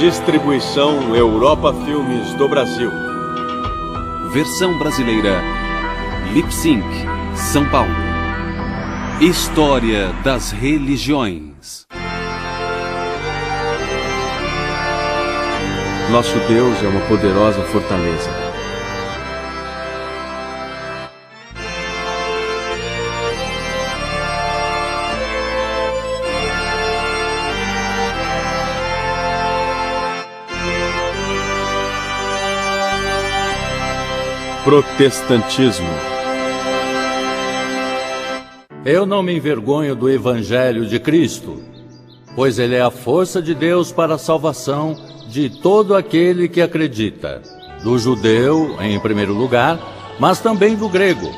Distribuição Europa Filmes do Brasil. Versão brasileira Lip Sync, São Paulo. História das religiões. Nosso Deus é uma poderosa fortaleza. Protestantismo. Eu não me envergonho do Evangelho de Cristo, pois ele é a força de Deus para a salvação de todo aquele que acredita, do judeu, em primeiro lugar, mas também do grego,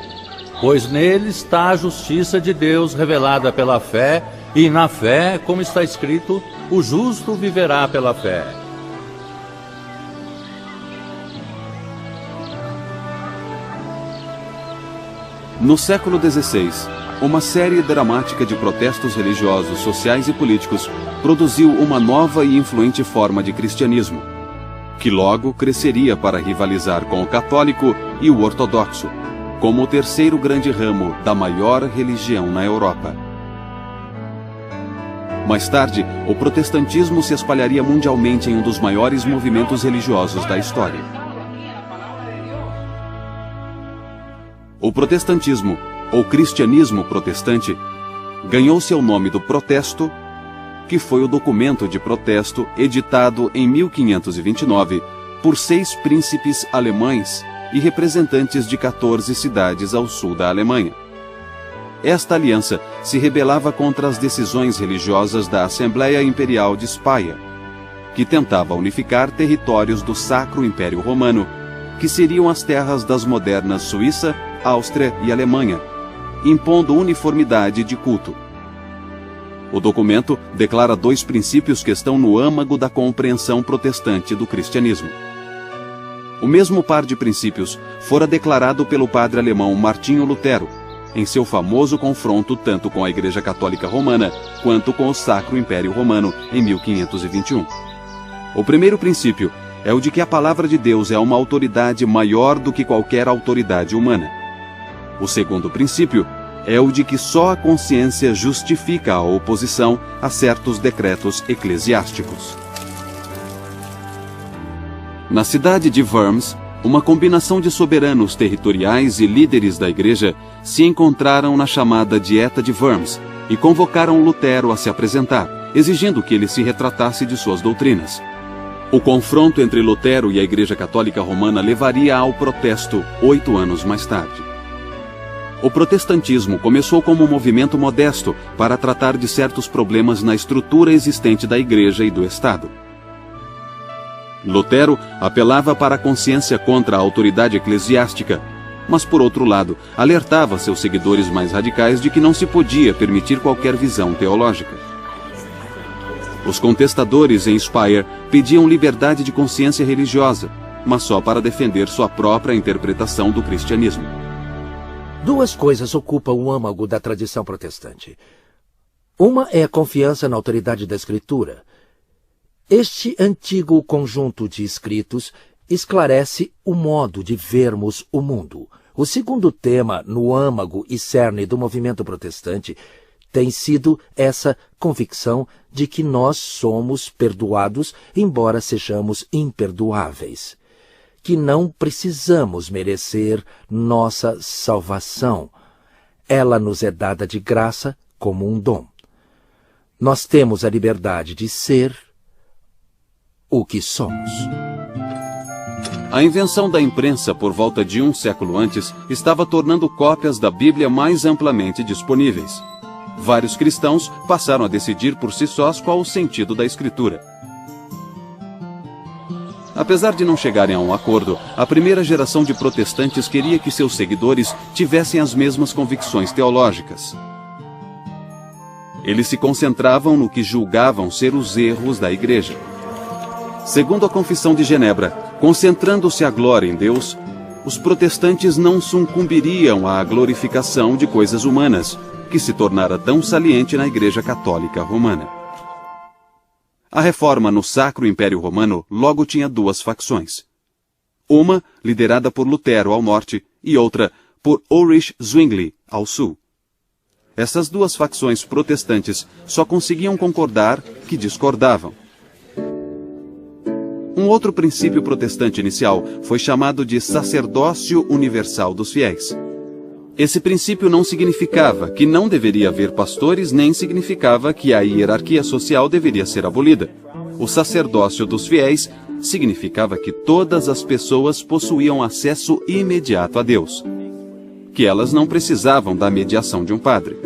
pois nele está a justiça de Deus revelada pela fé, e na fé, como está escrito, o justo viverá pela fé. No século XVI, uma série dramática de protestos religiosos, sociais e políticos produziu uma nova e influente forma de cristianismo, que logo cresceria para rivalizar com o católico e o ortodoxo, como o terceiro grande ramo da maior religião na Europa. Mais tarde, o protestantismo se espalharia mundialmente em um dos maiores movimentos religiosos da história. O protestantismo, ou cristianismo protestante, ganhou seu nome do protesto, que foi o documento de protesto editado em 1529 por 6 príncipes alemães e representantes de 14 cidades ao sul da Alemanha. Esta aliança se rebelava contra as decisões religiosas da Assembleia Imperial de Speyer, que tentava unificar territórios do Sacro Império Romano, que seriam as terras das modernas Suíça, Áustria e Alemanha, impondo uniformidade de culto. O documento declara 2 princípios que estão no âmago da compreensão protestante do cristianismo. O mesmo par de princípios fora declarado pelo padre alemão Martinho Lutero, em seu famoso confronto tanto com a Igreja Católica Romana quanto com o Sacro Império Romano em 1521. O primeiro princípio é o de que a palavra de Deus é uma autoridade maior do que qualquer autoridade humana. O segundo princípio é o de que só a consciência justifica a oposição a certos decretos eclesiásticos. Na cidade de Worms, uma combinação de soberanos territoriais e líderes da igreja se encontraram na chamada Dieta de Worms e convocaram Lutero a se apresentar, exigindo que ele se retratasse de suas doutrinas. O confronto entre Lutero e a Igreja Católica Romana levaria ao protesto 8 anos mais tarde. O protestantismo começou como um movimento modesto para tratar de certos problemas na estrutura existente da Igreja e do Estado. Lutero apelava para a consciência contra a autoridade eclesiástica, mas, por outro lado, alertava seus seguidores mais radicais de que não se podia permitir qualquer visão teológica. Os contestadores em Speyer pediam liberdade de consciência religiosa, mas só para defender sua própria interpretação do cristianismo. 2 coisas ocupam o âmago da tradição protestante. Uma é a confiança na autoridade da Escritura. Este antigo conjunto de escritos esclarece o modo de vermos o mundo. O segundo tema no âmago e cerne do movimento protestante tem sido essa convicção de que nós somos perdoados, embora sejamos imperdoáveis. Que não precisamos merecer nossa salvação. Ela nos é dada de graça como um dom. Nós temos a liberdade de ser o que somos. A invenção da imprensa por volta de 1 século antes estava tornando cópias da Bíblia mais amplamente disponíveis. Vários cristãos passaram a decidir por si sós qual o sentido da Escritura. Apesar de não chegarem a um acordo, a primeira geração de protestantes queria que seus seguidores tivessem as mesmas convicções teológicas. Eles se concentravam no que julgavam ser os erros da Igreja. Segundo a Confissão de Genebra, concentrando-se a glória em Deus, os protestantes não sucumbiriam à glorificação de coisas humanas, que se tornara tão saliente na Igreja Católica Romana. A Reforma no Sacro Império Romano logo tinha duas facções. Uma liderada por Lutero ao norte e outra por Ulrich Zwingli ao sul. Essas duas facções protestantes só conseguiam concordar que discordavam. Um outro princípio protestante inicial foi chamado de sacerdócio universal dos fiéis. Esse princípio não significava que não deveria haver pastores, nem significava que a hierarquia social deveria ser abolida. O sacerdócio dos fiéis significava que todas as pessoas possuíam acesso imediato a Deus, que elas não precisavam da mediação de um padre.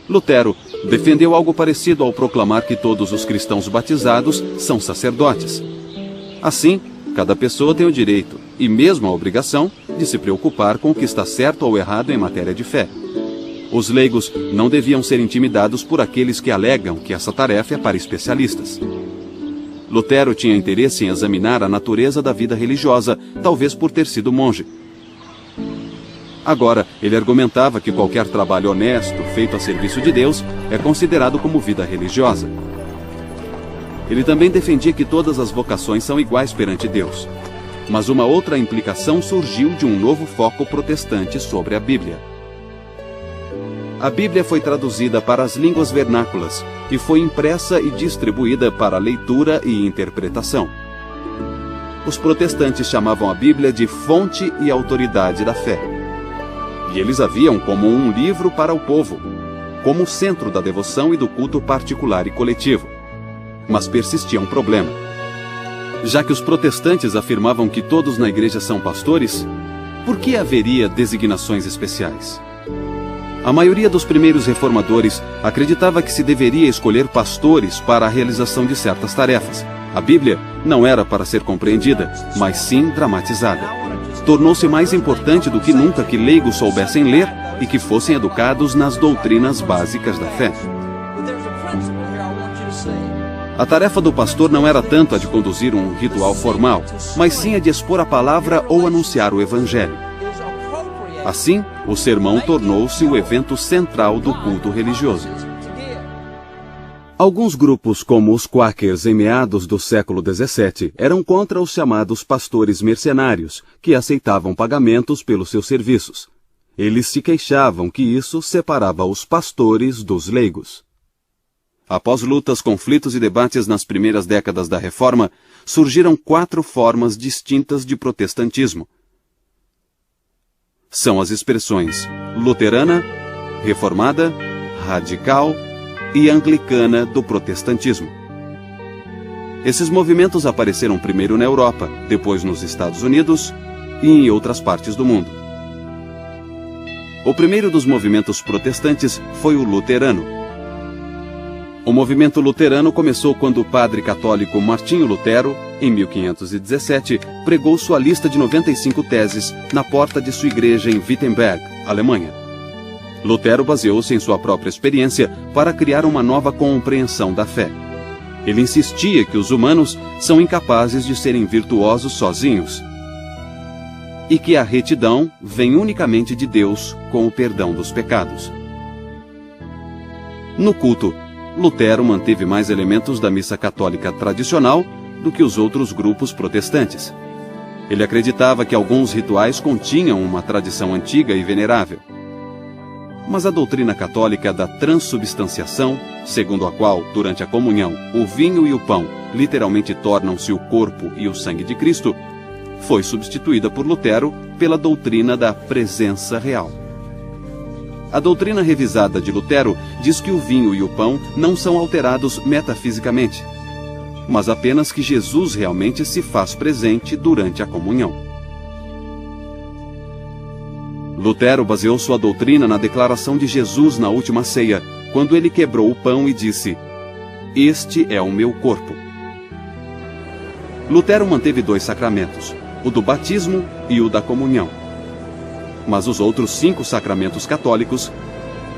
Lutero defendeu algo parecido ao proclamar que todos os cristãos batizados são sacerdotes. Assim, cada pessoa tem o direito, e mesmo a obrigação, de se preocupar com o que está certo ou errado em matéria de fé. Os leigos não deviam ser intimidados por aqueles que alegam que essa tarefa é para especialistas. Lutero tinha interesse em examinar a natureza da vida religiosa, talvez por ter sido monge. Agora, ele argumentava que qualquer trabalho honesto, feito a serviço de Deus, é considerado como vida religiosa. Ele também defendia que todas as vocações são iguais perante Deus. Mas uma outra implicação surgiu de um novo foco protestante sobre a Bíblia. A Bíblia foi traduzida para as línguas vernáculas e foi impressa e distribuída para leitura e interpretação. Os protestantes chamavam a Bíblia de fonte e autoridade da fé. E eles a viam como um livro para o povo, como o centro da devoção e do culto particular e coletivo. Mas persistia um problema. Já que os protestantes afirmavam que todos na igreja são pastores, por que haveria designações especiais? A maioria dos primeiros reformadores acreditava que se deveria escolher pastores para a realização de certas tarefas. A Bíblia não era para ser compreendida, mas sim dramatizada. Tornou-se mais importante do que nunca que leigos soubessem ler e que fossem educados nas doutrinas básicas da fé. A tarefa do pastor não era tanto a de conduzir um ritual formal, mas sim a de expor a palavra ou anunciar o evangelho. Assim, o sermão tornou-se o evento central do culto religioso. Alguns grupos, como os Quakers em meados do século XVII, eram contra os chamados pastores mercenários, que aceitavam pagamentos pelos seus serviços. Eles se queixavam que isso separava os pastores dos leigos. Após lutas, conflitos e debates nas primeiras décadas da Reforma, surgiram 4 formas distintas de protestantismo. São as expressões luterana, reformada, radical e anglicana do protestantismo. Esses movimentos apareceram primeiro na Europa, depois nos Estados Unidos e em outras partes do mundo. O primeiro dos movimentos protestantes foi o luterano. O movimento luterano começou quando o padre católico Martinho Lutero, em 1517, pregou sua lista de 95 teses na porta de sua igreja em Wittenberg, Alemanha. Lutero baseou-se em sua própria experiência para criar uma nova compreensão da fé. Ele insistia que os humanos são incapazes de serem virtuosos sozinhos e que a retidão vem unicamente de Deus com o perdão dos pecados. No culto, Lutero manteve mais elementos da missa católica tradicional do que os outros grupos protestantes. Ele acreditava que alguns rituais continham uma tradição antiga e venerável. Mas a doutrina católica da transubstanciação, segundo a qual, durante a comunhão, o vinho e o pão literalmente tornam-se o corpo e o sangue de Cristo, foi substituída por Lutero pela doutrina da presença real. A doutrina revisada de Lutero diz que o vinho e o pão não são alterados metafisicamente, mas apenas que Jesus realmente se faz presente durante a comunhão. Lutero baseou sua doutrina na declaração de Jesus na última ceia, quando ele quebrou o pão e disse: "Este é o meu corpo." Lutero manteve 2 sacramentos, o do batismo e o da comunhão. Mas os outros 5 sacramentos católicos,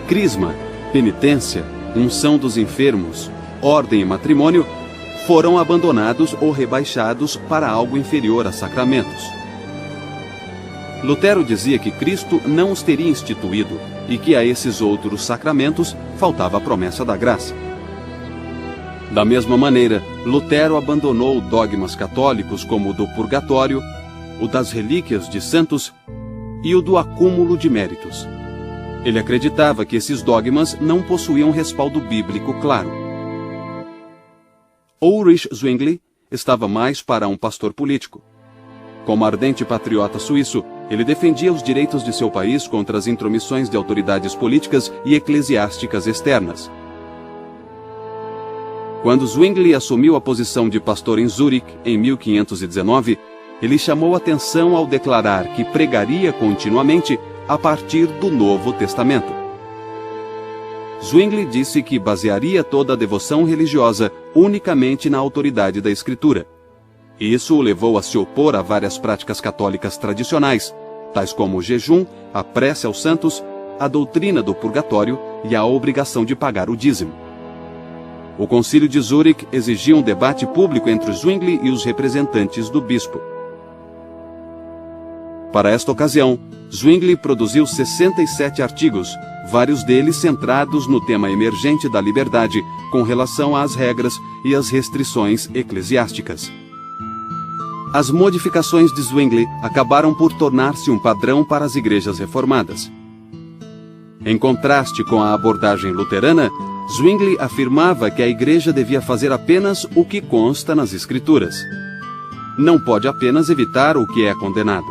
crisma, penitência, unção dos enfermos, ordem e matrimônio, foram abandonados ou rebaixados para algo inferior a sacramentos. Lutero dizia que Cristo não os teria instituído e que a esses outros sacramentos faltava a promessa da graça. Da mesma maneira, Lutero abandonou dogmas católicos como o do purgatório, o das relíquias de santos e o do acúmulo de méritos. Ele acreditava que esses dogmas não possuíam respaldo bíblico claro. Ulrich Zwingli estava mais para um pastor político. Como ardente patriota suíço, ele defendia os direitos de seu país contra as intromissões de autoridades políticas e eclesiásticas externas. Quando Zwingli assumiu a posição de pastor em Zurique, em 1519, ele chamou atenção ao declarar que pregaria continuamente a partir do Novo Testamento. Zwingli disse que basearia toda a devoção religiosa unicamente na autoridade da Escritura. Isso o levou a se opor a várias práticas católicas tradicionais, tais como o jejum, a prece aos santos, a doutrina do purgatório e a obrigação de pagar o dízimo. O Concílio de Zurique exigia um debate público entre Zwingli e os representantes do bispo. Para esta ocasião, Zwingli produziu 67 artigos, vários deles centrados no tema emergente da liberdade com relação às regras e às restrições eclesiásticas. As modificações de Zwingli acabaram por tornar-se um padrão para as igrejas reformadas. Em contraste com a abordagem luterana, Zwingli afirmava que a igreja devia fazer apenas o que consta nas Escrituras. Não pode apenas evitar o que é condenado.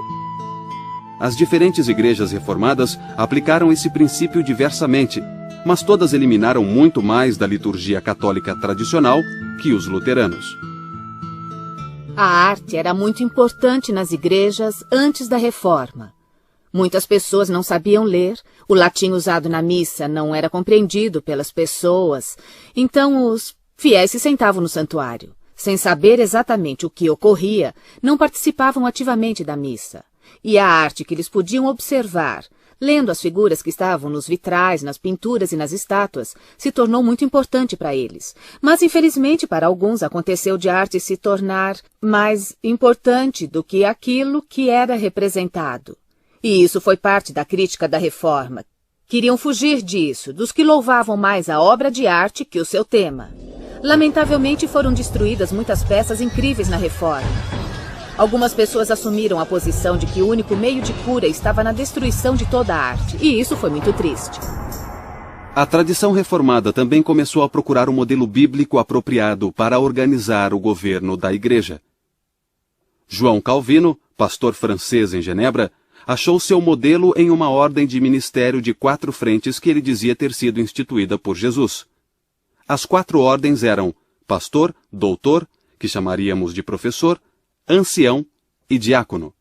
As diferentes igrejas reformadas aplicaram esse princípio diversamente, mas todas eliminaram muito mais da liturgia católica tradicional que os luteranos. A arte era muito importante nas igrejas antes da Reforma. Muitas pessoas não sabiam ler, o latim usado na missa não era compreendido pelas pessoas, então os fiéis se sentavam no santuário. Sem saber exatamente o que ocorria, não participavam ativamente da missa. E a arte que eles podiam observar, lendo as figuras que estavam nos vitrais, nas pinturas e nas estátuas, se tornou muito importante para eles. Mas, infelizmente, para alguns aconteceu de a arte se tornar mais importante do que aquilo que era representado. E isso foi parte da crítica da Reforma. Queriam fugir disso, dos que louvavam mais a obra de arte que o seu tema. Lamentavelmente foram destruídas muitas peças incríveis na Reforma. Algumas pessoas assumiram a posição de que o único meio de cura estava na destruição de toda a arte, e isso foi muito triste. A tradição reformada também começou a procurar um modelo bíblico apropriado para organizar o governo da Igreja. João Calvino, pastor francês em Genebra, achou seu modelo em uma ordem de ministério de 4 frentes que ele dizia ter sido instituída por Jesus. As 4 ordens eram pastor, doutor, que chamaríamos de professor, ancião e diácono.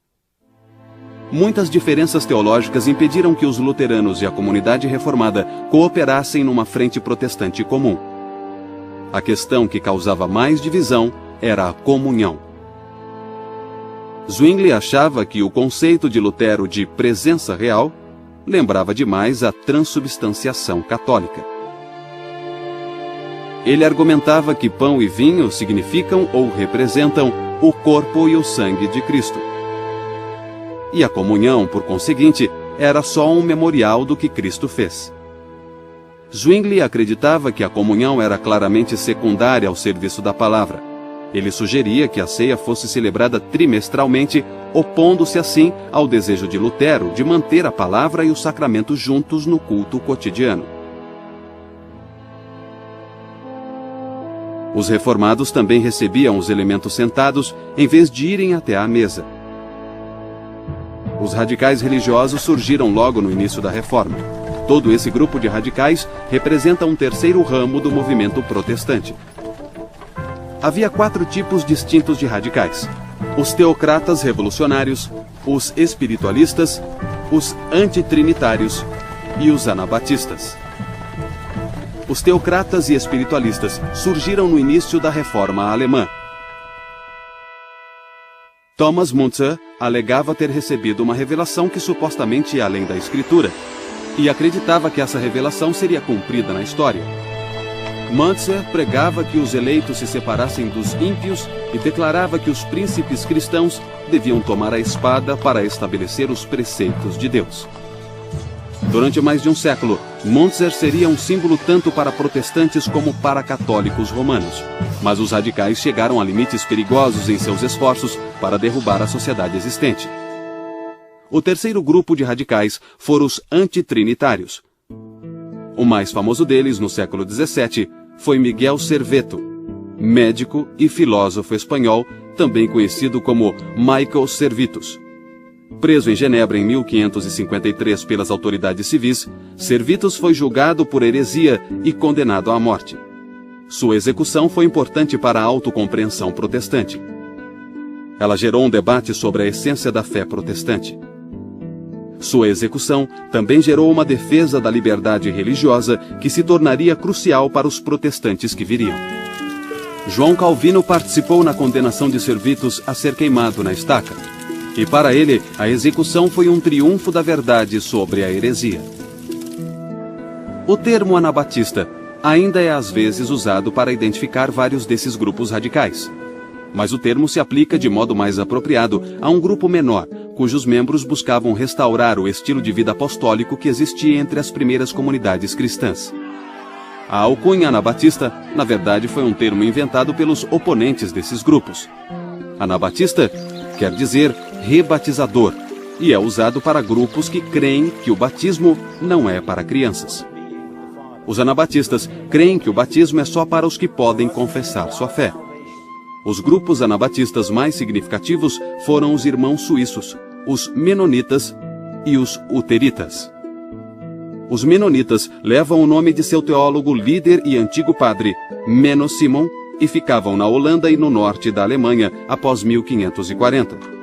Muitas diferenças teológicas impediram que os luteranos e a comunidade reformada cooperassem numa frente protestante comum. A questão que causava mais divisão era a comunhão. Zwingli achava que o conceito de Lutero de presença real lembrava demais a transubstanciação católica. Ele argumentava que pão e vinho significam ou representam o corpo e o sangue de Cristo. E a comunhão, por conseguinte, era só um memorial do que Cristo fez. Zwingli acreditava que a comunhão era claramente secundária ao serviço da palavra. Ele sugeria que a ceia fosse celebrada trimestralmente, opondo-se assim ao desejo de Lutero de manter a palavra e o sacramento juntos no culto cotidiano. Os reformados também recebiam os elementos sentados em vez de irem até à mesa. Os radicais religiosos surgiram logo no início da Reforma. Todo esse grupo de radicais representa um terceiro ramo do movimento protestante. Havia 4 tipos distintos de radicais: os teocratas revolucionários, os espiritualistas, os antitrinitários e os anabatistas. Os teocratas e espiritualistas surgiram no início da Reforma alemã. Thomas Müntzer alegava ter recebido uma revelação que supostamente ia além da Escritura, e acreditava que essa revelação seria cumprida na história. Müntzer pregava que os eleitos se separassem dos ímpios e declarava que os príncipes cristãos deviam tomar a espada para estabelecer os preceitos de Deus. Durante mais de um século, Munzer seria um símbolo tanto para protestantes como para católicos romanos. Mas os radicais chegaram a limites perigosos em seus esforços para derrubar a sociedade existente. O terceiro grupo de radicais foram os antitrinitários. O mais famoso deles, no século XVII, foi Miguel Serveto, médico e filósofo espanhol, também conhecido como Michael Servetus. Preso em Genebra em 1553 pelas autoridades civis, Servetus foi julgado por heresia e condenado à morte. Sua execução foi importante para a autocompreensão protestante. Ela gerou um debate sobre a essência da fé protestante. Sua execução também gerou uma defesa da liberdade religiosa que se tornaria crucial para os protestantes que viriam. João Calvino participou na condenação de Servetus a ser queimado na estaca. E para ele, a execução foi um triunfo da verdade sobre a heresia. O termo anabatista ainda é às vezes usado para identificar vários desses grupos radicais. Mas o termo se aplica de modo mais apropriado a um grupo menor, cujos membros buscavam restaurar o estilo de vida apostólico que existia entre as primeiras comunidades cristãs. A alcunha anabatista, na verdade, foi um termo inventado pelos oponentes desses grupos. Anabatista quer dizer rebatizador, e é usado para grupos que creem que o batismo não é para crianças. Os anabatistas creem que o batismo é só para os que podem confessar sua fé. Os grupos anabatistas mais significativos foram os irmãos suíços, os menonitas e os uteritas. Os menonitas levam o nome de seu teólogo líder e antigo padre, Menno Simon, e ficavam na Holanda e no norte da Alemanha após 1540.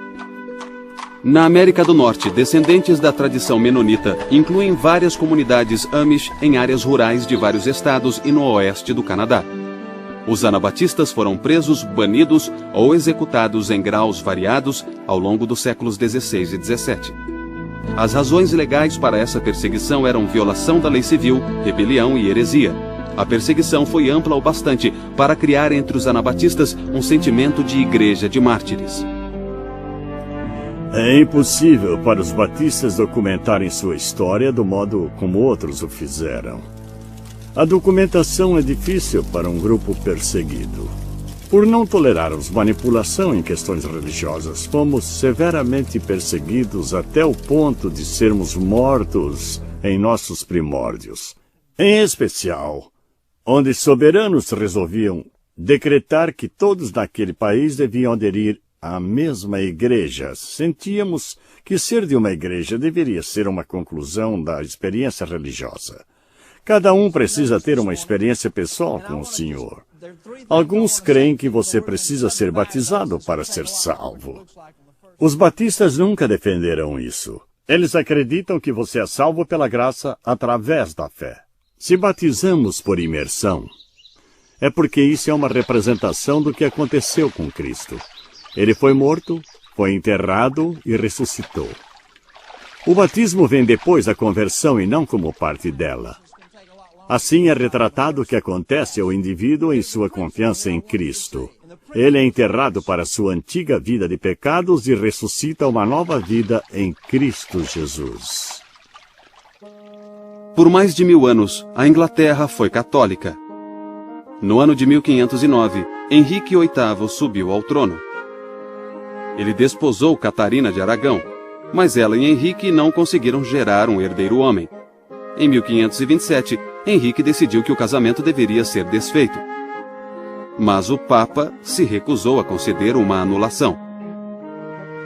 Na América do Norte, descendentes da tradição menonita incluem várias comunidades Amish em áreas rurais de vários estados e no oeste do Canadá. Os anabatistas foram presos, banidos ou executados em graus variados ao longo dos séculos XVI e XVII. As razões legais para essa perseguição eram violação da lei civil, rebelião e heresia. A perseguição foi ampla o bastante para criar entre os anabatistas um sentimento de igreja de mártires. É impossível para os batistas documentarem sua história do modo como outros o fizeram. A documentação é difícil para um grupo perseguido. Por não tolerarmos manipulação em questões religiosas, fomos severamente perseguidos até o ponto de sermos mortos em nossos primórdios. Em especial, onde soberanos resolviam decretar que todos naquele país deviam aderir à mesma igreja. Sentíamos que ser de uma igreja deveria ser uma conclusão da experiência religiosa. Cada um precisa ter uma experiência pessoal com o Senhor. Alguns creem que você precisa ser batizado para ser salvo. Os batistas nunca defenderam isso. Eles acreditam que você é salvo pela graça através da fé. Se batizamos por imersão, é porque isso é uma representação do que aconteceu com Cristo. Ele foi morto, foi enterrado e ressuscitou. O batismo vem depois da conversão e não como parte dela. Assim é retratado o que acontece ao indivíduo em sua confiança em Cristo. Ele é enterrado para sua antiga vida de pecados e ressuscita uma nova vida em Cristo Jesus. Por mais de 1000 anos, a Inglaterra foi católica. No ano de 1509, Henrique VIII subiu ao trono. Ele desposou Catarina de Aragão, mas ela e Henrique não conseguiram gerar um herdeiro homem. Em 1527, Henrique decidiu que o casamento deveria ser desfeito. Mas o Papa se recusou a conceder uma anulação.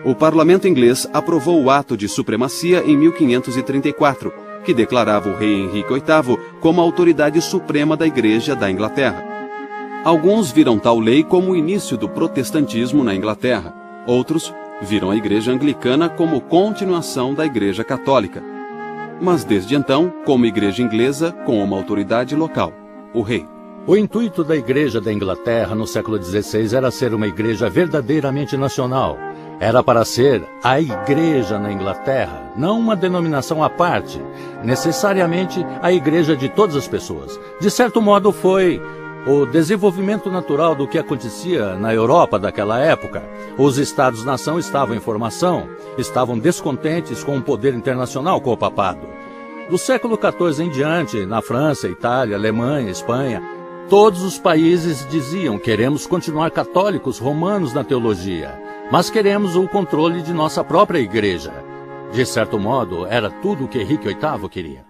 O parlamento inglês aprovou o ato de supremacia em 1534, que declarava o rei Henrique VIII como a autoridade suprema da Igreja da Inglaterra. Alguns viram tal lei como o início do protestantismo na Inglaterra. Outros viram a Igreja Anglicana como continuação da Igreja Católica. Mas desde então, como Igreja Inglesa, com uma autoridade local, o rei. O intuito da Igreja da Inglaterra no século XVI era ser uma igreja verdadeiramente nacional. Era para ser a Igreja na Inglaterra, não uma denominação à parte, necessariamente a Igreja de todas as pessoas. De certo modo, foi o desenvolvimento natural do que acontecia na Europa daquela época. Os Estados-nação estavam em formação, estavam descontentes com o poder internacional com o papado. Do século XIV em diante, na França, Itália, Alemanha, Espanha, todos os países diziam: queremos continuar católicos romanos na teologia, mas queremos o controle de nossa própria igreja. De certo modo, era tudo o que Henrique VIII queria.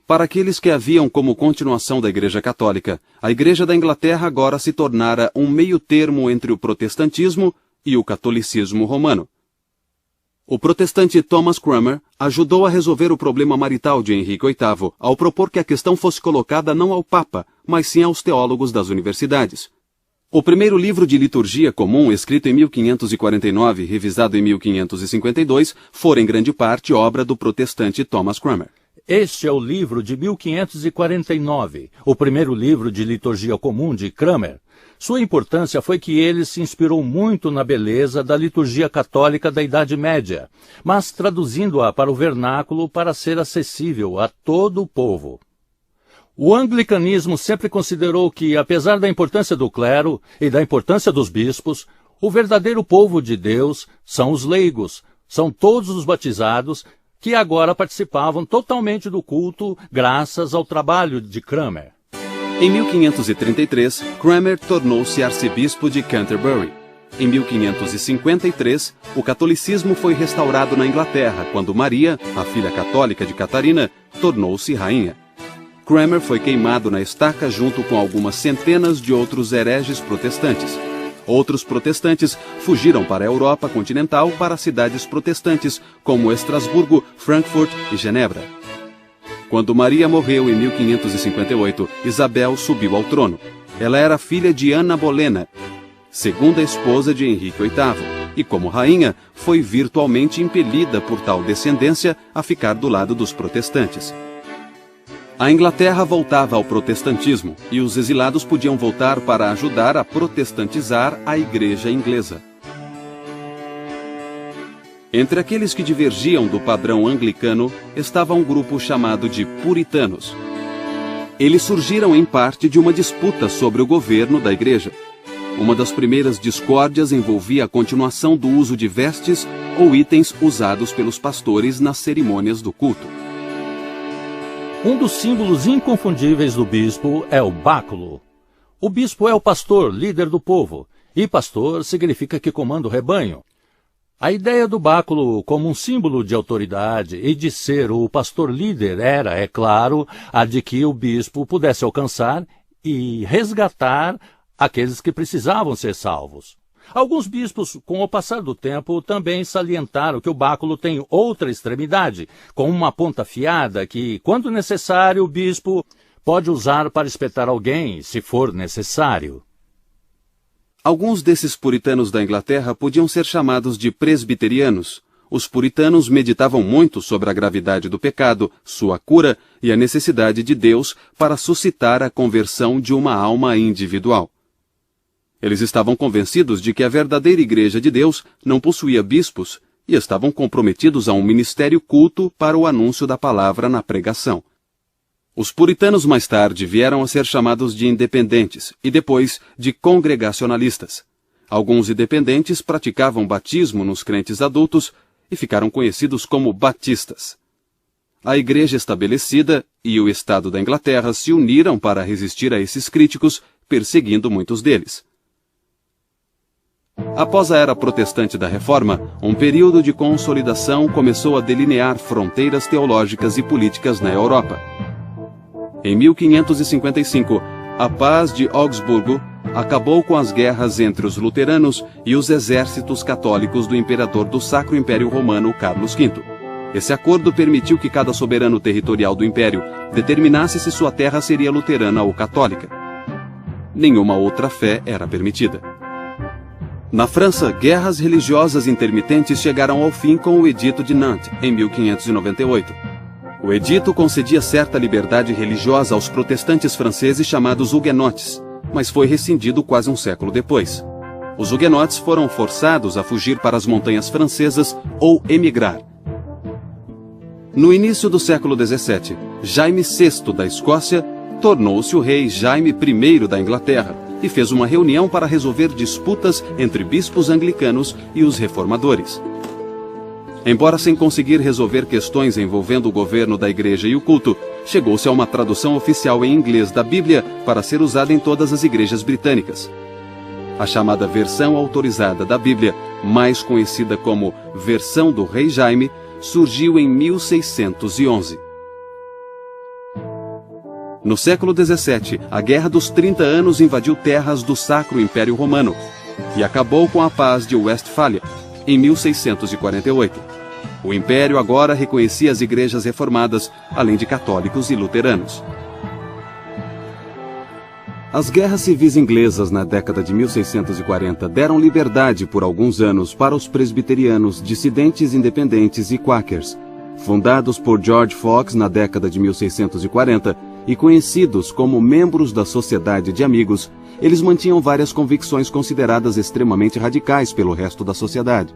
Para aqueles que a viam como continuação da Igreja Católica, a Igreja da Inglaterra agora se tornara um meio-termo entre o protestantismo e o catolicismo romano. O protestante Thomas Cranmer ajudou a resolver o problema marital de Henrique VIII ao propor que a questão fosse colocada não ao Papa, mas sim aos teólogos das universidades. O primeiro livro de liturgia comum, escrito em 1549 e revisado em 1552, fora em grande parte obra do protestante Thomas Cranmer. Este é o livro de 1549, o primeiro livro de liturgia comum de Cranmer. Sua importância foi que ele se inspirou muito na beleza da liturgia católica da Idade Média, mas traduzindo-a para o vernáculo para ser acessível a todo o povo. O anglicanismo sempre considerou que, apesar da importância do clero e da importância dos bispos, o verdadeiro povo de Deus são os leigos, são todos os batizados, que agora participavam totalmente do culto graças ao trabalho de Cranmer. Em 1533, Cranmer tornou-se arcebispo de Canterbury. Em 1553, o catolicismo foi restaurado na Inglaterra, quando Maria, a filha católica de Catarina, tornou-se rainha. Cranmer foi queimado na estaca junto com algumas centenas de outros hereges protestantes. Outros protestantes fugiram para a Europa continental para cidades protestantes, como Estrasburgo, Frankfurt e Genebra. Quando Maria morreu em 1558, Isabel subiu ao trono. Ela era filha de Ana Bolena, segunda esposa de Henrique VIII, e como rainha, foi virtualmente impelida por tal descendência a ficar do lado dos protestantes. A Inglaterra voltava ao protestantismo e os exilados podiam voltar para ajudar a protestantizar a igreja inglesa. Entre aqueles que divergiam do padrão anglicano estava um grupo chamado de puritanos. Eles surgiram em parte de uma disputa sobre o governo da igreja. Uma das primeiras discórdias envolvia a continuação do uso de vestes ou itens usados pelos pastores nas cerimônias do culto. Um dos símbolos inconfundíveis do bispo é o báculo. O bispo é o pastor, líder do povo, e pastor significa que comanda o rebanho. A ideia do báculo como um símbolo de autoridade e de ser o pastor líder era, é claro, a de que o bispo pudesse alcançar e resgatar aqueles que precisavam ser salvos. Alguns bispos, com o passar do tempo, também salientaram que o báculo tem outra extremidade, com uma ponta afiada que, quando necessário, o bispo pode usar para espetar alguém, se for necessário. Alguns desses puritanos da Inglaterra podiam ser chamados de presbiterianos. Os puritanos meditavam muito sobre a gravidade do pecado, sua cura e a necessidade de Deus para suscitar a conversão de uma alma individual. Eles estavam convencidos de que a verdadeira Igreja de Deus não possuía bispos e estavam comprometidos a um ministério culto para o anúncio da palavra na pregação. Os puritanos mais tarde vieram a ser chamados de independentes e depois de congregacionalistas. Alguns independentes praticavam batismo nos crentes adultos e ficaram conhecidos como batistas. A Igreja estabelecida e o Estado da Inglaterra se uniram para resistir a esses críticos, perseguindo muitos deles. Após a era protestante da Reforma, um período de consolidação começou a delinear fronteiras teológicas e políticas na Europa. Em 1555, a Paz de Augsburgo acabou com as guerras entre os luteranos e os exércitos católicos do imperador do Sacro Império Romano, Carlos V. Esse acordo permitiu que cada soberano territorial do império determinasse se sua terra seria luterana ou católica. Nenhuma outra fé era permitida. Na França, guerras religiosas intermitentes chegaram ao fim com o Edito de Nantes, em 1598. O edito concedia certa liberdade religiosa aos protestantes franceses chamados huguenotes, mas foi rescindido quase um século depois. Os huguenotes foram forçados a fugir para as montanhas francesas ou emigrar. No início do século XVII, Jaime VI da Escócia tornou-se o rei Jaime I da Inglaterra e fez uma reunião para resolver disputas entre bispos anglicanos e os reformadores. Embora sem conseguir resolver questões envolvendo o governo da igreja e o culto, chegou-se a uma tradução oficial em inglês da Bíblia para ser usada em todas as igrejas britânicas. A chamada versão autorizada da Bíblia, mais conhecida como Versão do Rei Jaime, surgiu em 1611. No século XVII, a Guerra dos 30 Anos invadiu terras do Sacro Império Romano e acabou com a Paz de Westfália, em 1648. O Império agora reconhecia as igrejas reformadas, além de católicos e luteranos. As guerras civis inglesas na década de 1640 deram liberdade por alguns anos para os presbiterianos, dissidentes independentes e quakers. Fundados por George Fox na década de 1640 e conhecidos como membros da Sociedade de Amigos, eles mantinham várias convicções consideradas extremamente radicais pelo resto da sociedade.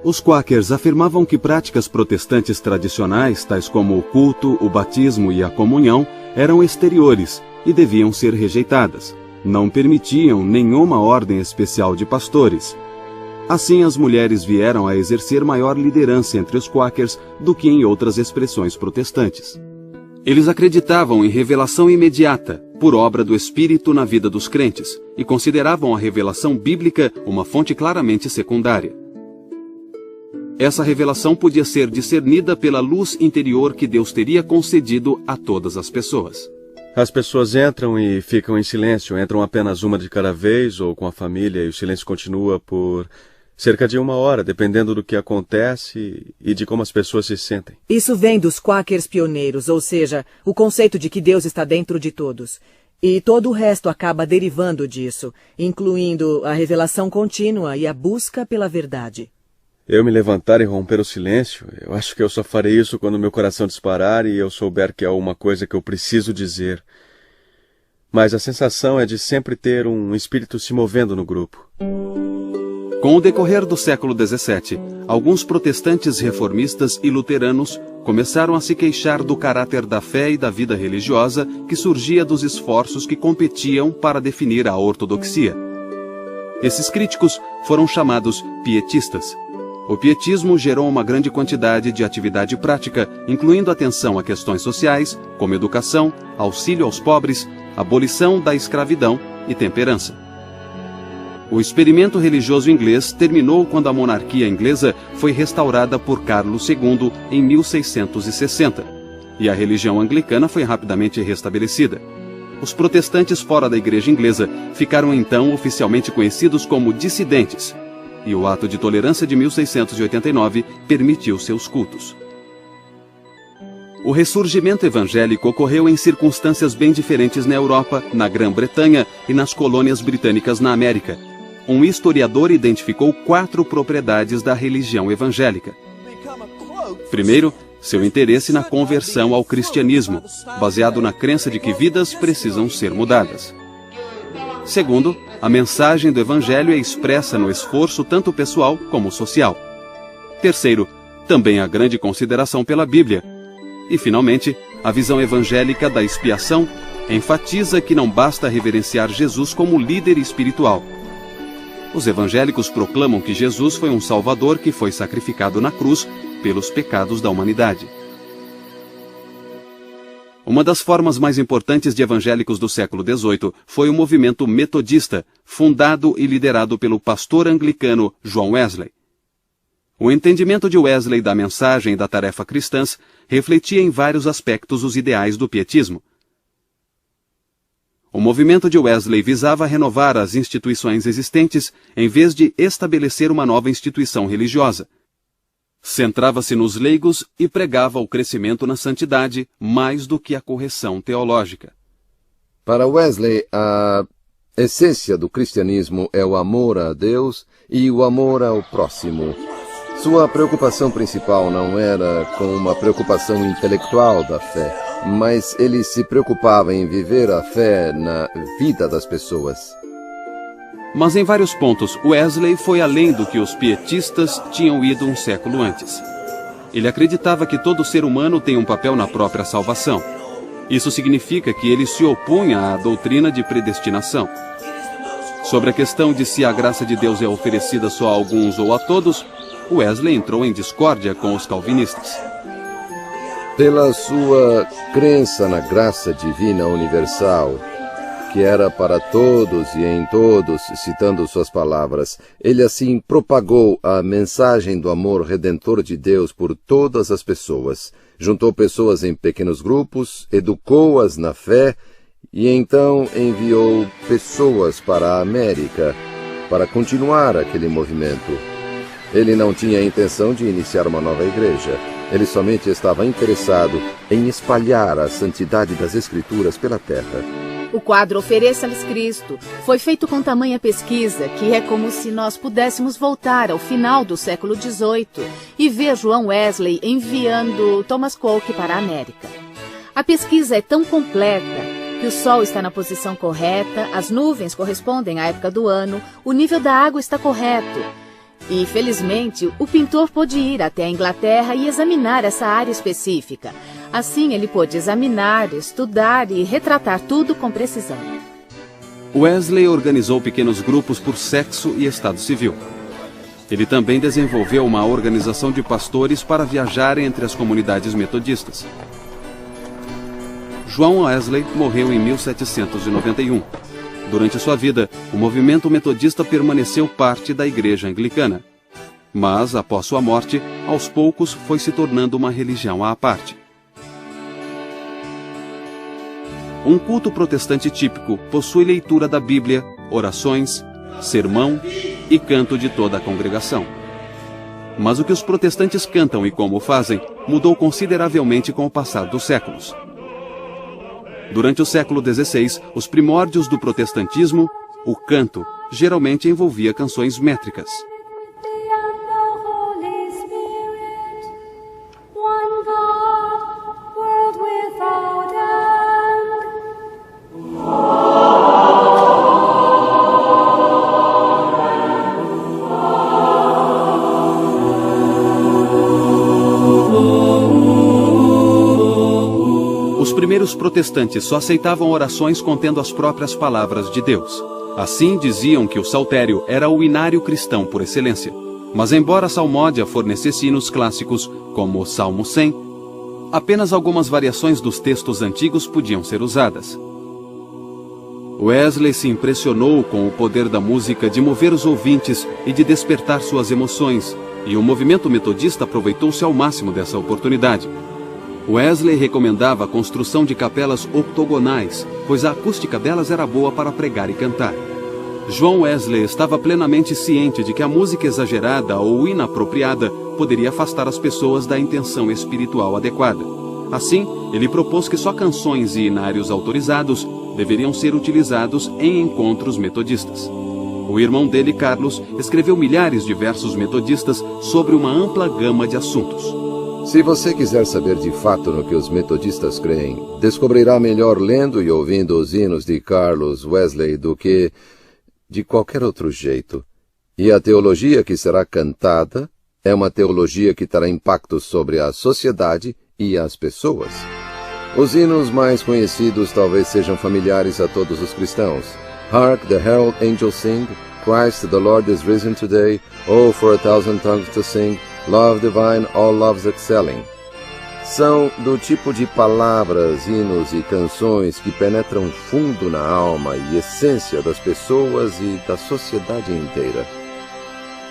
Os quakers afirmavam que práticas protestantes tradicionais, tais como o culto, o batismo e a comunhão, eram exteriores e deviam ser rejeitadas. Não permitiam nenhuma ordem especial de pastores. Assim, as mulheres vieram a exercer maior liderança entre os quakers do que em outras expressões protestantes. Eles acreditavam em revelação imediata, por obra do Espírito na vida dos crentes, e consideravam a revelação bíblica uma fonte claramente secundária. Essa revelação podia ser discernida pela luz interior que Deus teria concedido a todas as pessoas. As pessoas entram e ficam em silêncio, entram apenas uma de cada vez ou com a família, e o silêncio continua por cerca de 1 hora, dependendo do que acontece e de como as pessoas se sentem. Isso vem dos quakers pioneiros, ou seja, o conceito de que Deus está dentro de todos. E todo o resto acaba derivando disso, incluindo a revelação contínua e a busca pela verdade. Eu me levantar e romper o silêncio, eu acho que eu só farei isso quando meu coração disparar e eu souber que há uma coisa que eu preciso dizer. Mas a sensação é de sempre ter um espírito se movendo no grupo. Com o decorrer do século XVII, alguns protestantes reformistas e luteranos começaram a se queixar do caráter da fé e da vida religiosa que surgia dos esforços que competiam para definir a ortodoxia. Esses críticos foram chamados pietistas. O pietismo gerou uma grande quantidade de atividade prática, incluindo atenção a questões sociais, como educação, auxílio aos pobres, abolição da escravidão e temperança. O experimento religioso inglês terminou quando a monarquia inglesa foi restaurada por Carlos II em 1660, e a religião anglicana foi rapidamente restabelecida. Os protestantes fora da igreja inglesa ficaram então oficialmente conhecidos como dissidentes, e o Ato de Tolerância de 1689 permitiu seus cultos. O ressurgimento evangélico ocorreu em circunstâncias bem diferentes na Europa, na Grã-Bretanha e nas colônias britânicas na América. Um historiador identificou 4 propriedades da religião evangélica. Primeiro, seu interesse na conversão ao cristianismo, baseado na crença de que vidas precisam ser mudadas. Segundo, a mensagem do Evangelho é expressa no esforço tanto pessoal como social. Terceiro, também a grande consideração pela Bíblia. E, finalmente, a visão evangélica da expiação enfatiza que não basta reverenciar Jesus como líder espiritual. Os evangélicos proclamam que Jesus foi um Salvador que foi sacrificado na cruz pelos pecados da humanidade. Uma das formas mais importantes de evangélicos do século XVIII foi o movimento metodista, fundado e liderado pelo pastor anglicano John Wesley. O entendimento de Wesley da mensagem e da tarefa cristãs refletia em vários aspectos os ideais do pietismo. O movimento de Wesley visava renovar as instituições existentes em vez de estabelecer uma nova instituição religiosa. Centrava-se nos leigos e pregava o crescimento na santidade mais do que a correção teológica. Para Wesley, a essência do cristianismo é o amor a Deus e o amor ao próximo. Sua preocupação principal não era com uma preocupação intelectual da fé, mas ele se preocupava em viver a fé na vida das pessoas. Mas em vários pontos, Wesley foi além do que os pietistas tinham ido um século antes. Ele acreditava que todo ser humano tem um papel na própria salvação. Isso significa que ele se opunha à doutrina de predestinação. Sobre a questão de se a graça de Deus é oferecida só a alguns ou a todos, Wesley entrou em discórdia com os calvinistas. Pela sua crença na graça divina universal, que era para todos e em todos, citando suas palavras, ele assim propagou a mensagem do amor redentor de Deus por todas as pessoas, juntou pessoas em pequenos grupos, educou-as na fé e então enviou pessoas para a América para continuar aquele movimento. Ele não tinha a intenção de iniciar uma nova igreja. Ele somente estava interessado em espalhar a santidade das Escrituras pela terra. O quadro Ofereça-lhes Cristo foi feito com tamanha pesquisa que é como se nós pudéssemos voltar ao final do século XVIII e ver João Wesley enviando Thomas Coke para a América. A pesquisa é tão completa que o sol está na posição correta, as nuvens correspondem à época do ano, o nível da água está correto. E, felizmente, o pintor pôde ir até a Inglaterra e examinar essa área específica. Assim, ele pôde examinar, estudar e retratar tudo com precisão. Wesley organizou pequenos grupos por sexo e estado civil. Ele também desenvolveu uma organização de pastores para viajar entre as comunidades metodistas. João Wesley morreu em 1791. Durante sua vida, o movimento metodista permaneceu parte da Igreja Anglicana. Mas, após sua morte, aos poucos foi se tornando uma religião à parte. Um culto protestante típico possui leitura da Bíblia, orações, sermão e canto de toda a congregação. Mas o que os protestantes cantam e como o fazem mudou consideravelmente com o passar dos séculos. Durante o século XVI, os primórdios do protestantismo, o canto geralmente envolvia canções métricas. Os protestantes só aceitavam orações contendo as próprias palavras de Deus. Assim, diziam que o saltério era o inário cristão por excelência. Mas embora a salmódia fornecesse hinos clássicos, como o Salmo 100, apenas algumas variações dos textos antigos podiam ser usadas. Wesley se impressionou com o poder da música de mover os ouvintes e de despertar suas emoções, e o movimento metodista aproveitou-se ao máximo dessa oportunidade. Wesley recomendava a construção de capelas octogonais, pois a acústica delas era boa para pregar e cantar. João Wesley estava plenamente ciente de que a música exagerada ou inapropriada poderia afastar as pessoas da intenção espiritual adequada. Assim, ele propôs que só canções e inários autorizados deveriam ser utilizados em encontros metodistas. O irmão dele, Carlos, escreveu milhares de versos metodistas sobre uma ampla gama de assuntos. Se você quiser saber de fato no que os metodistas creem, descobrirá melhor lendo e ouvindo os hinos de Carlos Wesley do que de qualquer outro jeito. E a teologia que será cantada é uma teologia que terá impacto sobre a sociedade e as pessoas. Os hinos mais conhecidos talvez sejam familiares a todos os cristãos. Hark the herald angels sing, Christ the Lord is risen today, oh for a thousand tongues to sing, Love divine, all loves excelling. São do tipo de palavras, hinos e canções que penetram fundo na alma e essência das pessoas e da sociedade inteira.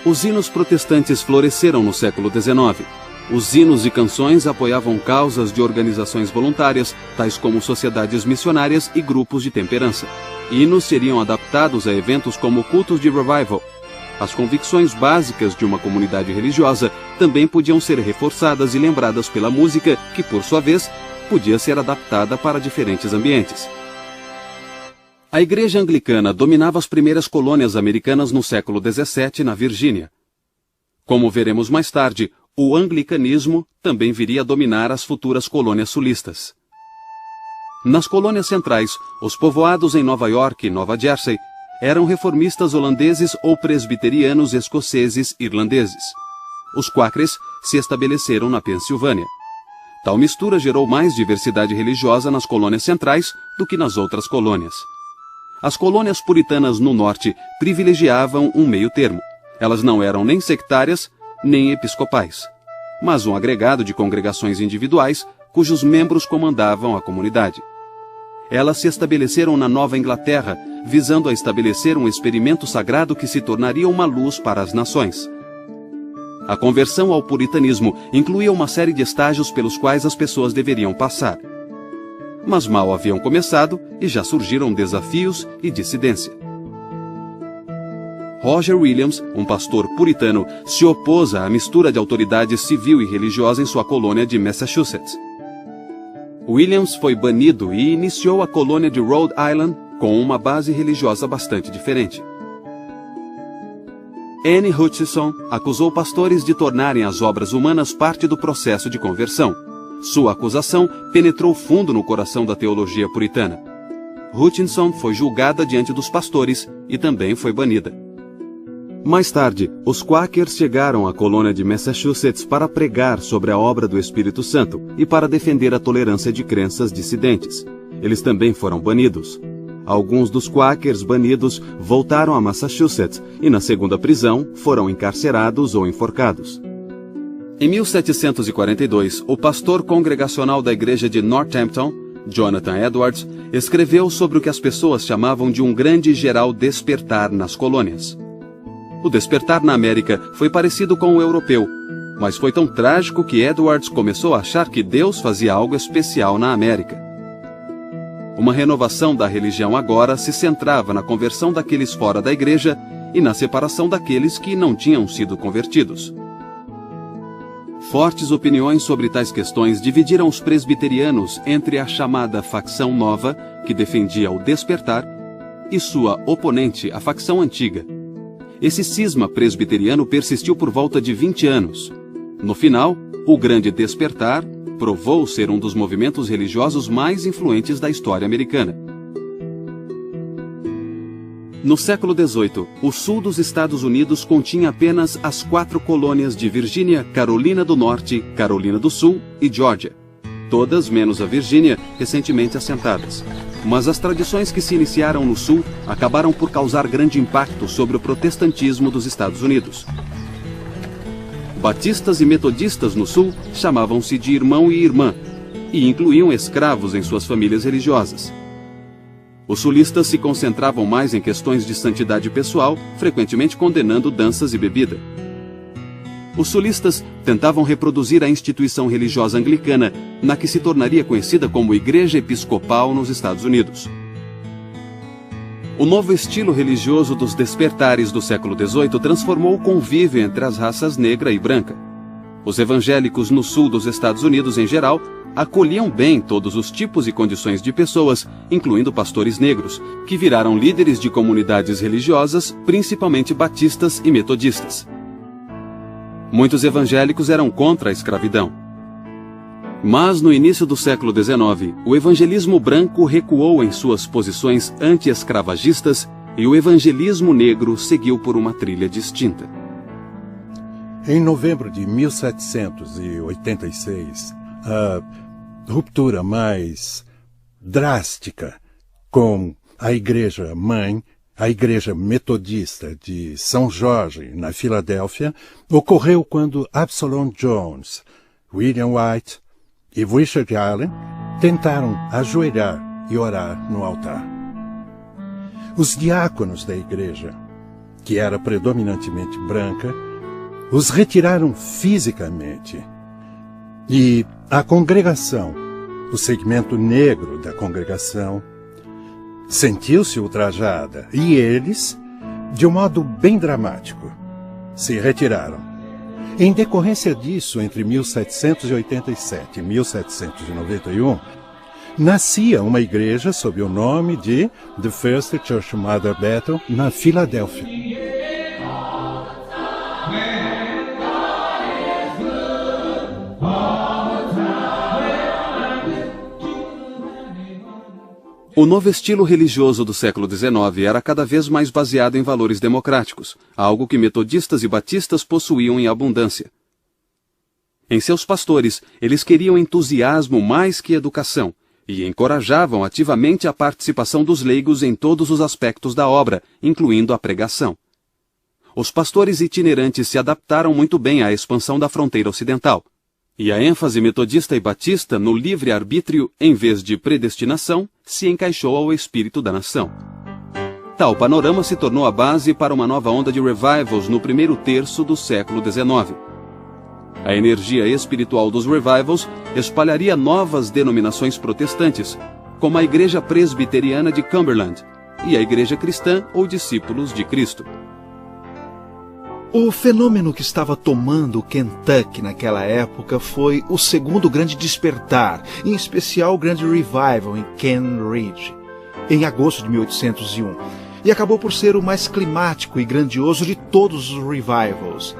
Os hinos protestantes floresceram no século XIX. Os hinos e canções apoiavam causas de organizações voluntárias, tais como sociedades missionárias e grupos de temperança. Hinos seriam adaptados a eventos como cultos de revival. As convicções básicas de uma comunidade religiosa também podiam ser reforçadas e lembradas pela música, que, por sua vez, podia ser adaptada para diferentes ambientes. A Igreja Anglicana dominava as primeiras colônias americanas no século XVII, na Virgínia. Como veremos mais tarde, o anglicanismo também viria a dominar as futuras colônias sulistas. Nas colônias centrais, os povoados em Nova York e Nova Jersey eram reformistas holandeses ou presbiterianos escoceses irlandeses. Os Quakers se estabeleceram na Pensilvânia. Tal mistura gerou mais diversidade religiosa nas colônias centrais do que nas outras colônias. As colônias puritanas no norte privilegiavam um meio termo. Elas não eram nem sectárias, nem episcopais, mas um agregado de congregações individuais cujos membros comandavam a comunidade. Elas se estabeleceram na Nova Inglaterra, visando a estabelecer um experimento sagrado que se tornaria uma luz para as nações. A conversão ao puritanismo incluía uma série de estágios pelos quais as pessoas deveriam passar. Mas mal haviam começado e já surgiram desafios e dissidência. Roger Williams, um pastor puritano, se opôs à mistura de autoridade civil e religiosa em sua colônia de Massachusetts. Williams foi banido e iniciou a colônia de Rhode Island com uma base religiosa bastante diferente. Anne Hutchinson acusou pastores de tornarem as obras humanas parte do processo de conversão. Sua acusação penetrou fundo no coração da teologia puritana. Hutchinson foi julgada diante dos pastores e também foi banida. Mais tarde, os Quakers chegaram à colônia de Massachusetts para pregar sobre a obra do Espírito Santo e para defender a tolerância de crenças dissidentes. Eles também foram banidos. Alguns dos Quakers banidos voltaram a Massachusetts e, na segunda prisão, foram encarcerados ou enforcados. Em 1742, o pastor congregacional da igreja de Northampton, Jonathan Edwards, escreveu sobre o que as pessoas chamavam de um grande e geral despertar nas colônias. O despertar na América foi parecido com o europeu, mas foi tão trágico que Edwards começou a achar que Deus fazia algo especial na América. Uma renovação da religião agora se centrava na conversão daqueles fora da igreja e na separação daqueles que não tinham sido convertidos. Fortes opiniões sobre tais questões dividiram os presbiterianos entre a chamada facção nova, que defendia o despertar, e sua oponente, a facção antiga. Esse cisma presbiteriano persistiu por volta de 20 anos. No final, o Grande Despertar provou ser um dos movimentos religiosos mais influentes da história americana. No século XVIII, o sul dos Estados Unidos continha apenas as 4 colônias de Virgínia, Carolina do Norte, Carolina do Sul e Geórgia, todas menos a Virgínia, recentemente assentadas. Mas as tradições que se iniciaram no sul acabaram por causar grande impacto sobre o protestantismo dos Estados Unidos. Batistas e metodistas no sul chamavam-se de irmão e irmã, e incluíam escravos em suas famílias religiosas. Os sulistas se concentravam mais em questões de santidade pessoal, frequentemente condenando danças e bebida. Os sulistas tentavam reproduzir a instituição religiosa anglicana, na que se tornaria conhecida como Igreja Episcopal nos Estados Unidos. O novo estilo religioso dos despertares do século XVIII transformou o convívio entre as raças negra e branca. Os evangélicos no sul dos Estados Unidos, em geral, acolhiam bem todos os tipos e condições de pessoas, incluindo pastores negros, que viraram líderes de comunidades religiosas, principalmente batistas e metodistas. Muitos evangélicos eram contra a escravidão. Mas no início do século XIX, o evangelismo branco recuou em suas posições anti-escravagistas e o evangelismo negro seguiu por uma trilha distinta. Em novembro de 1786, a ruptura mais drástica com a igreja-mãe, a igreja metodista de São Jorge, na Filadélfia, ocorreu quando Absalom Jones, William White e Richard Allen tentaram ajoelhar e orar no altar. Os diáconos da igreja, que era predominantemente branca, os retiraram fisicamente e a congregação, o segmento negro da congregação, sentiu-se ultrajada e eles, de um modo bem dramático, se retiraram. Em decorrência disso, entre 1787 e 1791, nascia uma igreja sob o nome de The First Church Mother Bethel, na Filadélfia. O novo estilo religioso do século XIX era cada vez mais baseado em valores democráticos, algo que metodistas e batistas possuíam em abundância. Em seus pastores, eles queriam entusiasmo mais que educação e encorajavam ativamente a participação dos leigos em todos os aspectos da obra, incluindo a pregação. os pastores itinerantes se adaptaram muito bem à expansão da fronteira ocidental, e a ênfase metodista e batista no livre-arbítrio, em vez de predestinação, se encaixou ao espírito da nação. Tal panorama se tornou a base para uma nova onda de revivals no primeiro terço do século XIX. A energia espiritual dos revivals espalharia novas denominações protestantes, como a Igreja Presbiteriana de Cumberland e a Igreja Cristã ou Discípulos de Cristo. O fenômeno que estava tomando o Kentucky naquela época foi o segundo grande despertar, em especial o grande revival em Ken Ridge, em agosto de 1801, e acabou por ser o mais climático e grandioso de todos os revivals.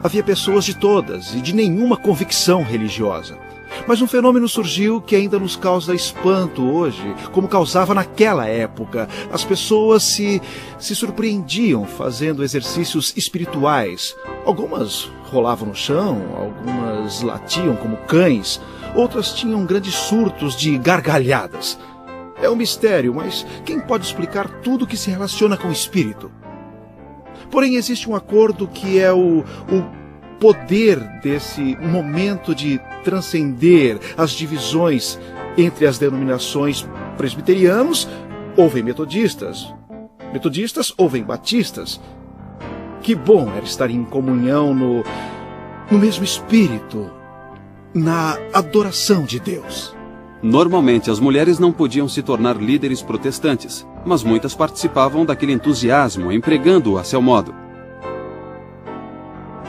Havia pessoas de todas e de nenhuma convicção religiosa. Mas um fenômeno surgiu que ainda nos causa espanto hoje, como causava naquela época. As pessoas se surpreendiam fazendo exercícios espirituais. Algumas rolavam no chão, algumas latiam como cães, outras tinham grandes surtos de gargalhadas. É um mistério, mas quem pode explicar tudo que se relaciona com o espírito? Porém, existe um acordo que é o poder desse momento de transcender as divisões entre as denominações. Presbiterianos ouvem metodistas, metodistas ouvem batistas. Que bom era estar em comunhão no mesmo espírito, na adoração de Deus. Normalmente, as mulheres não podiam se tornar líderes protestantes, mas muitas participavam daquele entusiasmo, empregando-o a seu modo.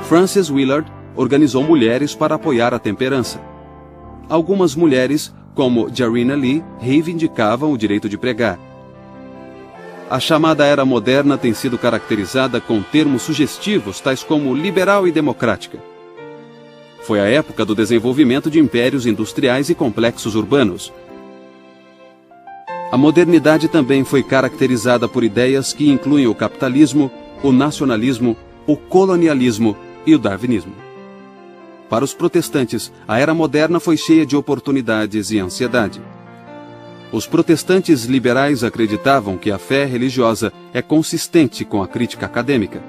Frances Willard organizou mulheres para apoiar a temperança. Algumas mulheres, como Jarina Lee, reivindicavam o direito de pregar. A chamada Era Moderna tem sido caracterizada com termos sugestivos tais como liberal e democrática. Foi a época do desenvolvimento de impérios industriais e complexos urbanos. A modernidade também foi caracterizada por ideias que incluem o capitalismo, o nacionalismo, o colonialismo e o darwinismo. Para os protestantes, a Era Moderna foi cheia de oportunidades e ansiedade. Os protestantes liberais acreditavam que a fé religiosa é consistente com a crítica acadêmica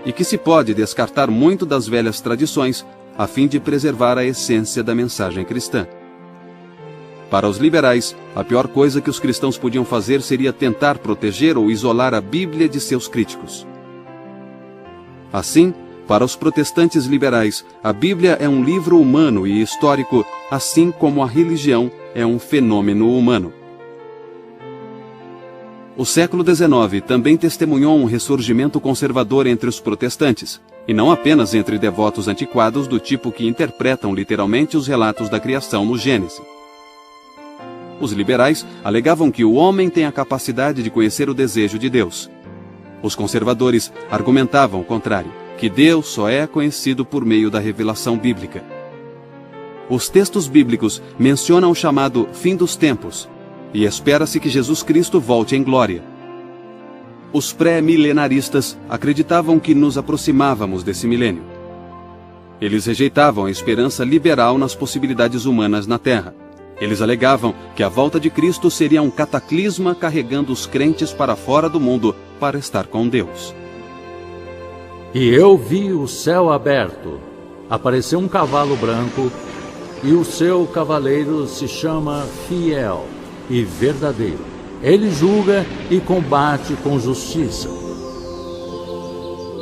e que se pode descartar muito das velhas tradições a fim de preservar a essência da mensagem cristã. Para os liberais, a pior coisa que os cristãos podiam fazer seria tentar proteger ou isolar a Bíblia de seus críticos. Assim, para os protestantes liberais, a Bíblia é um livro humano e histórico, assim como a religião é um fenômeno humano. O século XIX também testemunhou um ressurgimento conservador entre os protestantes, e não apenas entre devotos antiquados do tipo que interpretam literalmente os relatos da criação no Gênesis. Os liberais alegavam que o homem tem a capacidade de conhecer o desejo de Deus. Os conservadores argumentavam o contrário, que Deus só é conhecido por meio da revelação bíblica. Os textos bíblicos mencionam o chamado fim dos tempos, e espera-se que Jesus Cristo volte em glória. Os pré-milenaristas acreditavam que nos aproximávamos desse milênio. Eles rejeitavam a esperança liberal nas possibilidades humanas na Terra. Eles alegavam que a volta de Cristo seria um cataclisma carregando os crentes para fora do mundo para estar com Deus. E eu vi o céu aberto. Apareceu um cavalo branco, e o seu cavaleiro se chama Fiel e Verdadeiro. Ele julga e combate com justiça.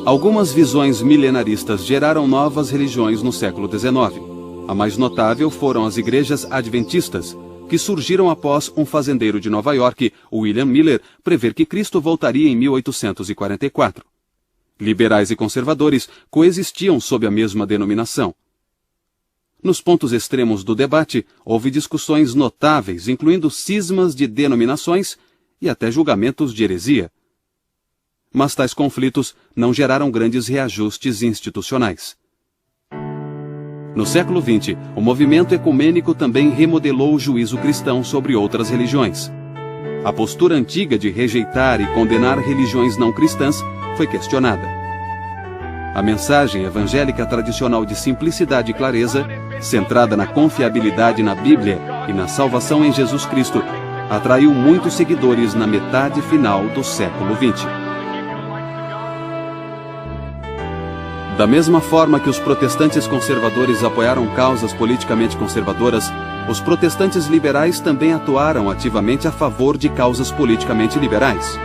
Algumas visões milenaristas geraram novas religiões no século XIX. A mais notável foram as igrejas adventistas, que surgiram após um fazendeiro de Nova York, William Miller, prever que Cristo voltaria em 1844. Liberais e conservadores coexistiam sob a mesma denominação. Nos pontos extremos do debate, houve discussões notáveis, incluindo cismas de denominações e até julgamentos de heresia. Mas tais conflitos não geraram grandes reajustes institucionais. No século XX, o movimento ecumênico também remodelou o juízo cristão sobre outras religiões. A postura antiga de rejeitar e condenar religiões não cristãs foi questionada. A mensagem evangélica tradicional de simplicidade e clareza, centrada na confiabilidade na Bíblia e na salvação em Jesus Cristo, atraiu muitos seguidores na metade final do século XX. Da mesma forma que os protestantes conservadores apoiaram causas politicamente conservadoras, os protestantes liberais também atuaram ativamente a favor de causas politicamente liberais.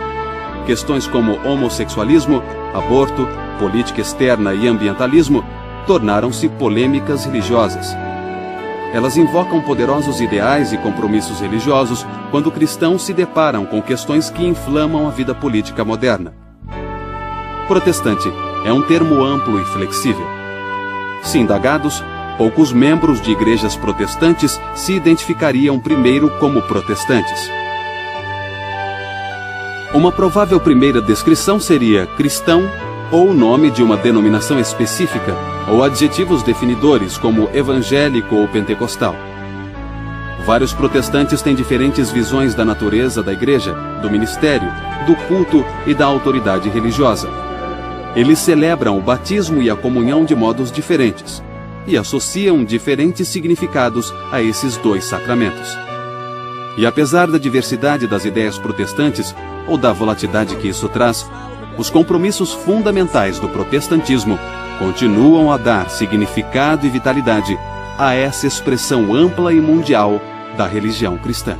Questões como homossexualismo, aborto, política externa e ambientalismo tornaram-se polêmicas religiosas. Elas invocam poderosos ideais e compromissos religiosos quando cristãos se deparam com questões que inflamam a vida política moderna. Protestante é um termo amplo e flexível. Se indagados, poucos membros de igrejas protestantes se identificariam primeiro como protestantes. Uma provável primeira descrição seria cristão ou o nome de uma denominação específica, ou adjetivos definidores como evangélico ou pentecostal. Vários protestantes têm diferentes visões da natureza da igreja, do ministério, do culto e da autoridade religiosa. Eles celebram o batismo e a comunhão de modos diferentes e associam diferentes significados a esses dois sacramentos. E apesar da diversidade das ideias protestantes ou da volatilidade que isso traz, os compromissos fundamentais do protestantismo continuam a dar significado e vitalidade a essa expressão ampla e mundial da religião cristã.